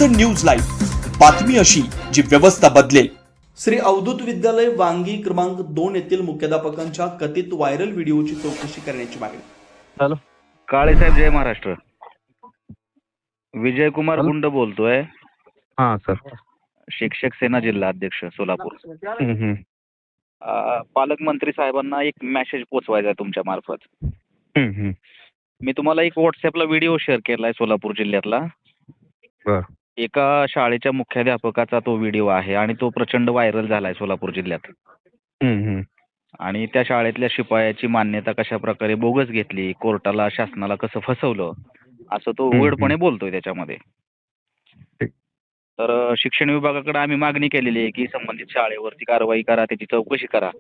Vision news live, बातमी अशी जी व्यवस्था बदलेल। श्री अवधूत विद्यालय वांगी क्रमांक 2 येथील मुख्याध्यापकांच्या कथित व्हायरल व्हिडिओची चौकशी करण्याची मागणी। हॅलो, काळे साहेब, जय महाराष्ट्र. विजय कुमार हॅलो. गुंड बोलतोय, हां सर. शिक्षक सेना जिल्हा अध्यक्ष सोलापूर. हं, हं. पालकमंत्री साहेबांना एक मेसेज पोचवायचा आहे तुमच्या मार्फत. हं, हं. मी तुम्हाला एक व्हॉट्सअपला व्हिडिओ शेअर केलाय सोलापूर जिल्ह्यातला. बरं. एका शाळेच्या मुख्याध्यापकाचा तो व्हिडिओ आहे आणि तो प्रचंड व्हायरल झालाय सोलापूर जिल्ह्यात. हं, हं. आणि त्या शाळेतल्या शिपायाची मान्यता कशा प्रकारे बोगस घेतली, कोर्टाला शासनाला कसं फसवलं, असं तो हं, उघडपणे हं. बोलतोय त्याच्यामध्ये. ठीक. तर शिक्षण विभागाकडे आम्ही मागणी केलेली आहे की संबंधित शाळेवरती कारवाई करा, त्याची चौकशी करा.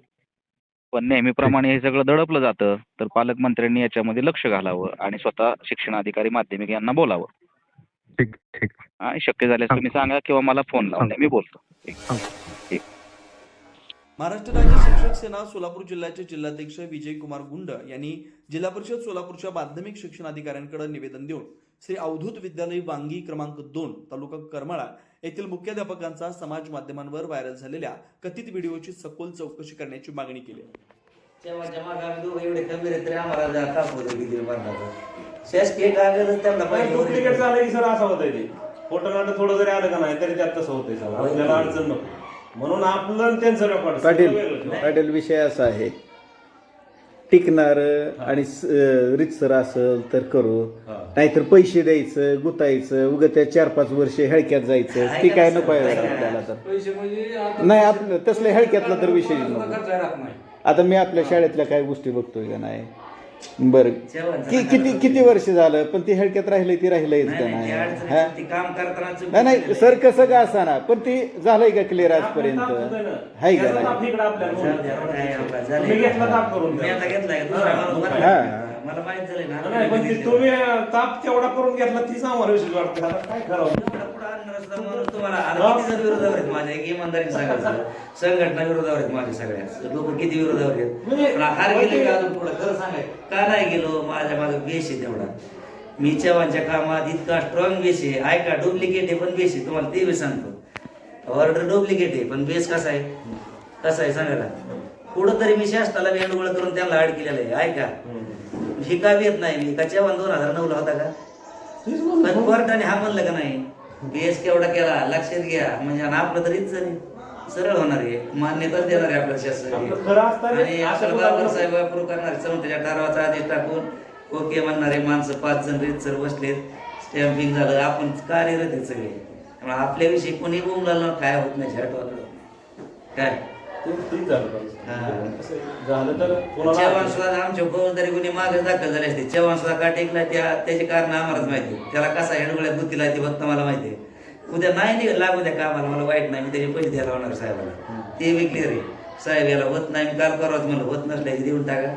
पण नेहमीप्रमाणे हे सगळं दडपलं जातं. तर पालकमंत्र्यांनी याच्यामध्ये लक्ष घालावं आणि स्वतः शिक्षणाधिकारी माध्यमिक यांना बोलावं. ठीक, ठीक. आणि शक्य झाल्यास तुम्ही सांगा किंवा मला फोन लावून द्या, मी बोलतो. ठीक. महाराष्ट्र राज्य शिक्षक सेना सोलापूर जिल्ह्याचे जिल्हाध्यक्ष विजय कुमार गुंड यांनी जिल्हा परिषद सोलापूरच्या माध्यमिक शिक्षण अधिकाऱ्यांकडे निवेदन देऊन श्री अवधूत विद्यालय वांगी क्रमांक 2 तालुका करमाळा येथील मुख्याध्यापकांचा समाज माध्यमांवर व्हायरल झालेल्या कथित व्हिडिओची सखोल चौकशी करण्याची मागणी केली। तेव्हाच्या मागे आम्ही दोघं एवढे खंबीर आहेत तरी आम्हाला जरा ताप होतो किती मारण्याचा शासकीय कागदच त्यांना पाहिजे. डुप्लिकेट झालं की सर असं होतंय ते फोटो नाटक थोडं जरी आलं का नाही तरी त्यात तसं होतंय सर. आपल्याला अडचण नको म्हणून आपलं आणि त्यांचं रेकॉर्ड पाटील विषय असा आहे, टिकणार आणि रितसर असेल तर करू, नाहीतर पैसे द्यायचं गुतायचं उगं त्या 4-5 वर्ष हेळक्यात जायचं ती काय नको आहे आपल्याला. तर नाही आपलं तसल्या हेळक्यातला तर विषय नको. आता मी आपल्या शाळेतल्या काही गोष्टी बघतोय का नाही, बरं किती वर्ष झालं पण ती हेळक्यात राहिलंय ती राहिलंयच का नाही. काम करताना नाही सर कसं का असाना पण ती झालंय का क्लिअर आजपर्यंत हाय का नाही. मला माहित झालंय ना नाही पण तुम्ही ताप तेवढा करून घेतला तीच आम्हाला विशेष वाटतं. आता काय करावं तुम्हाला विरोधावर आहेत माझ्या एक इमानदारीने सांगायचं. संघटना विरोधावर आहेत माझ्या सगळ्या लोक किती विरोधावर आहेत. पण हार गेले का अजून पुढे खरं सांगाय का नाही गेलो. माझ्या माझा बेस आहे तेवढा. मी चव्हाणच्या कामात इतका स्ट्रॉंग बेस आहे. ऐका डुप्लिकेट आहे पण बेस आहे. तुम्हाला ते बी सांगतो. ऑर्डर डुप्लिकेट आहे पण बेस कसा आहे सांगायला. पुढं तरी मी शासनाला वेंडगोळ करून त्यांना ऍड केलेलं आहे. ऐका हे का येत नाही मी का चव्हाण 2009 ला होता का. पण कोर्टाने हा म्हणलं का नाही बेस केवढा केला लक्षात घ्या म्हणजे आपलं तरीच सरळ होणार आहे. मान्यताच देणार आहे आपल्या शासन आणि आपल्याला बाबर साहेब अप्रूव्ह करणारे संस्थेच्या ठरावाचा आदेश टाकून ओके म्हणणारे माणसं 5 जण रीतसर बसलेत. स्टॅम्पिंग झालं. आपण कार्यरत आहेत सगळे. त्यामुळे आपल्याविषयी कोणी बोलला काय होत नाही झटवाकडं काय झालं तर चव्हाण सुद्धा आमच्या फौजदारी गुन्हे मागे दाखल झाले असते. चव्हाण सुद्धा का टेकला त्याचे कारण आम्हालाच माहिती. त्याला कसा हेडगोळ्यात गुतीला ते फक्त मला माहिती आहे. उद्या नाही लागू द्या कामाला मला वाईट नाही. मी त्याचे पैसे द्यायला होणार साहेबाला ते बी क्लिअर आहे. साहेब याला होत नाही मी काल करावं मला होत नसल्याचे देऊन टाका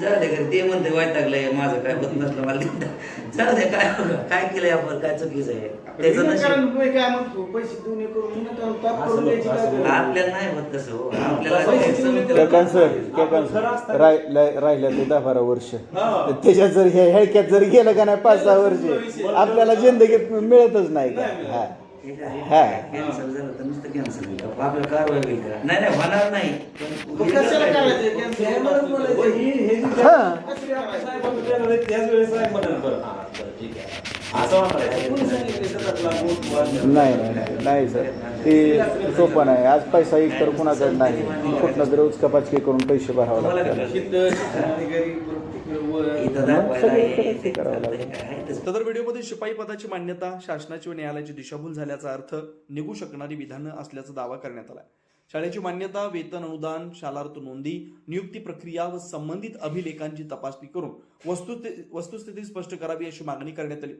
जाऊ दे घरी. ते म्हणते वाईट लागलंय माझं काय होत नसलं मला देऊन टाका जाऊ दे. काय केलंय आपण काय चुकीचं आहे त्याचं आपल्याला नाही होत तसं हो. आपल्याला राहिल्या ते 10-12 वर्ष त्याच्यात जर हेळक्यात जर गेलं का नाही 5-6 वर्ष आपल्याला जिंदगीत मिळतच नाही का. कॅन्सल झालं तर नुसतं कॅन्सल होईल आपल्याला कारवाई होईल का नाही होणार नाही. त्याच वेळेस नाही सर ते सोपं नाही. आज पैसा एक तर कुणाकडे नाही कुठनं तर उचकापाचकी करून पैसे भरावं लागतात. सदर व्हिडिओमध्ये शिपाई पदाची मान्यता शासनाची व न्यायालयाची दिशाभूल झाल्याचा अर्थ निघू शकणारी विधानं असल्याचा दावा करण्यात आला. शाळेची मान्यता, वेतन, अनुदान, शालार्थ नोंदी, नियुक्ती प्रक्रिया व संबंधित अभिलेखांची तपासणी करून वस्तुस्थिती स्पष्ट करावी अशी मागणी करण्यात आली.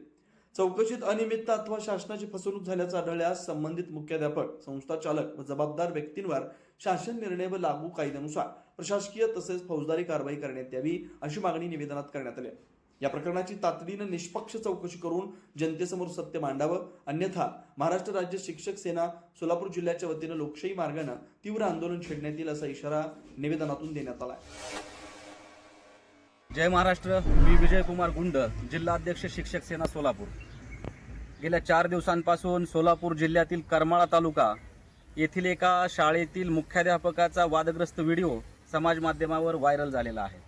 चौकशीत अनियमितता अथवा शासनाची फसवणूक झाल्याचं आढळल्यास संबंधित मुख्याध्यापक, संस्था चालक व जबाबदार व्यक्तींवर शासन निर्णय व लागू कायद्यानुसार प्रशासकीय तसेच फौजदारी कारवाई करण्यात यावी अशी मागणी निवेदनात करण्यात आली. या प्रकरणाची तातडीने निष्पक्ष चौकशी करून जनतेसमोर सत्य मांडावं, अन्यथा महाराष्ट्र राज्य शिक्षक सेना सोलापूर जिल्ह्याच्या वतीनं लोकशाही मार्गाने तीव्र आंदोलन छेडण्यात येईल असा इशारा निवेदनातून देण्यात आला. जय महाराष्ट्र. मी विजय कुमार गुंड, जिल्हा अध्यक्ष शिक्षक सेना सोलापूर. गेल्या 4 दिवसांपासून सोलापूर जिल्ह्यातील करमाळा तालुका येथील एका शाळेतील मुख्याध्यापकाचा वादग्रस्त व्हिडिओ समाज माध्यमावर व्हायरल झालेला आहे.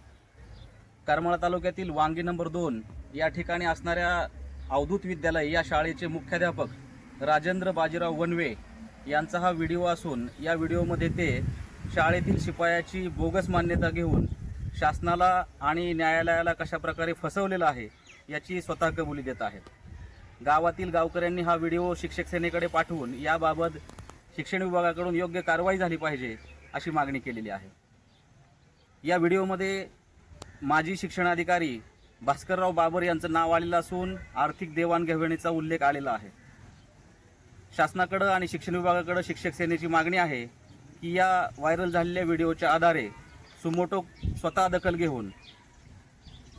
करमाळा तालुक्यातील वांगी नंबर 2 या ठिकाणी असणाऱ्या अवधूत विद्यालय या शाळेचे मुख्याध्यापक राजेंद्र बाजीराव वनवे यांचा हा व्हिडिओ असून या व्हिडिओमध्ये ते शाळेतील शिपायाची बोगस मान्यता घेऊन शासनाला आणि न्यायालयाला कशा प्रकारे फसवलेलं आहे याची स्वतः कबुली देत आहेत. गावातील गावकऱ्यांनी हा व्हिडिओ शिक्षक सेनेकडे पाठवून याबाबत शिक्षण विभागाकडून योग्य कारवाई झाली पाहिजे अशी मागणी केलेली आहे. या व्हिडिओमध्ये माजी शिक्षणाधिकारी भास्करराव बाबर यांचं नाव आलेलं असून आर्थिक देवाणघेवाणीचा उल्लेख आलेला आहे. शासनाकडं आणि शिक्षण विभागाकडं शिक्षक सेनेची मागणी आहे की या व्हायरल झालेल्या व्हिडिओच्या आधारे सुमोटो स्वतः दखल घेऊन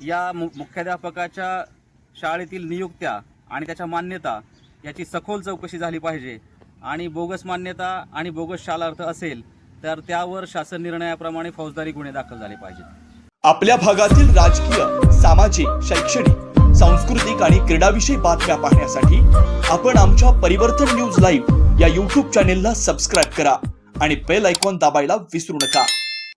या मुख्याध्यापकाच्या शाळेतील नियुक्त्या आणि त्याच्या मान्यता याची सखोल चौकशी झाली पाहिजे आणि बोगस मान्यता आणि बोगस शालार्थ असेल तर त्यावर शासन निर्णयाप्रमाणे फौजदारी गुन्हे दाखल झाले पाहिजेत. आपल्या भागातील राजकीय, सामाजिक, शैक्षणिक, सांस्कृतिक आणि क्रीडाविषयी बातम्या पाहण्यासाठी आपण आमच्या परिवर्तन न्यूज लाईव्ह या YouTube चॅनेलला सबस्क्राईब करा आणि बेल आयकॉन दाबायला विसरू नका.